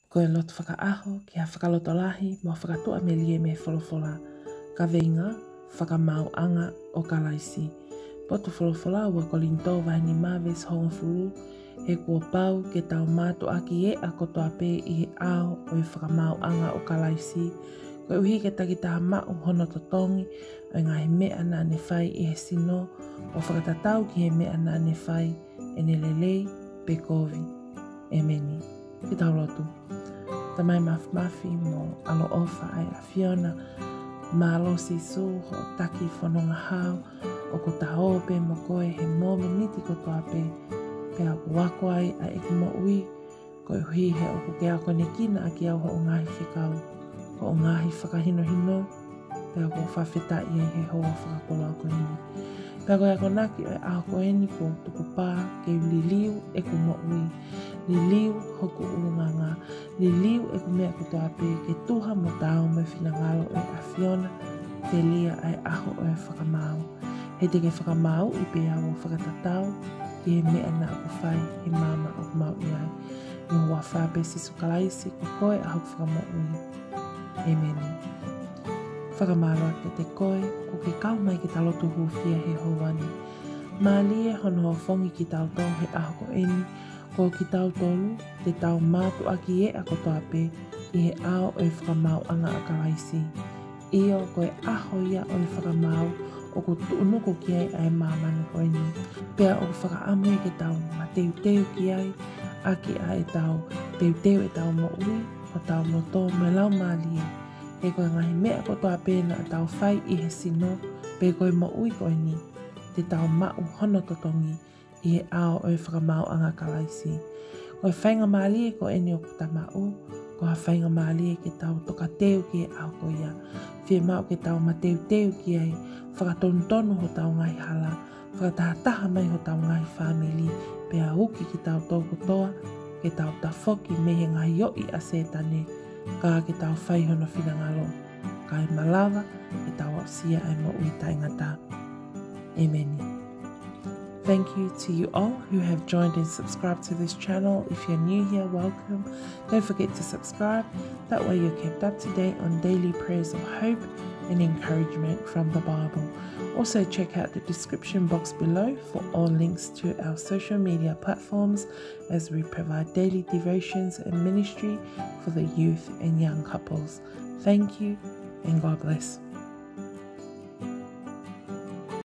Ko e loto whakaaho ki a whakaloto lahi mo whakatua me lie me wholofola. Ka veinga whakamau anga o kalaisi. Potu wholofola ua ko linto wahini maves honga furu he kua pau ke tau mātu aki e a kotoa pē i he ao o e whakamau anga o kalaisi. Ko uhi ke takitaha mau hono totongi o ngā he mea nā ne whai i he sino o whakatatau ki he mea nā ne whai e ne lelei pe kovi. E meni. Ki tau lotu. Tamai mafi mo alo ofa ai a Fiona malo si su ho taki whanonga hao o ko ta hope mo koe he mōme niti ko toa pe a wako ai a eki mo ui ko hui he o ko ke ako ne kina a ki au ho o ngahi whikau ho o ngahi whakahino hino pe a ko whawheta i he hoa whakakolo ako hini. Pe a ko e ako naki o e ako eni ko tuku pā ke liliu e ko mo ui. Liliu hoku urunganga, liliu e ku mea kutoa pe ke tuha mo tau me whinangalo e a Fiona, te lia ai aho o e whakamau. He te ke whakamau i pe au o whakatatau, ki he mea na aku whai he mama o mau i ai. I hoa whape sisu kalaisi ko koe a hoku whakamau ui. E meni. Whakamara ke te koe, ko ke kau mai ki talotu huwhia he houani. Mālie hono ho whongi ki tau tō he aho ko eni, ko ki tau tolu, te tau mātu aki e a kotoa pe i he ao o e whakamau anga a kalaisi. Io ko e aho ia o e whakamau o ko tuunuko ki ai a e mamani ko eni. Pea o whakaamu e ke tau ma teu teu ki ai, aki a e tau teu teu e tau mo ui, o tau mo tō me lau mālie. E koe ngahi mea kotoa pe na a tau whai i he sino, pe koe mo ui ko eni. Te tau mau hono totongi i he ao o e whakamau anga kalaisi. Ko e whainga mālie ko eni o kuta mau, ko ha whainga mālie ke tau toka teu ki e ao ko ia. Whie mau ke tau ma teu teu ki ai, whakatonu ho tau ngai hala, whakatahataha mai ho tau ngai whamili, pe a uki ki tau tōku toa, ke tau tafoki me he ngai yoi a setane, ka ke tau whai hono whinangalo. Ka e malawa, ke tau au sia ai mo ui taingata. Amen. Thank you to you all who have joined and subscribed to this channel. If you're new here, welcome. Don't forget to subscribe. That way you're kept up to date on daily prayers of hope and encouragement from the Bible. Also check out the description box below for all links to our social media platforms as we provide daily devotions and ministry for the youth and young couples. Thank you and God bless.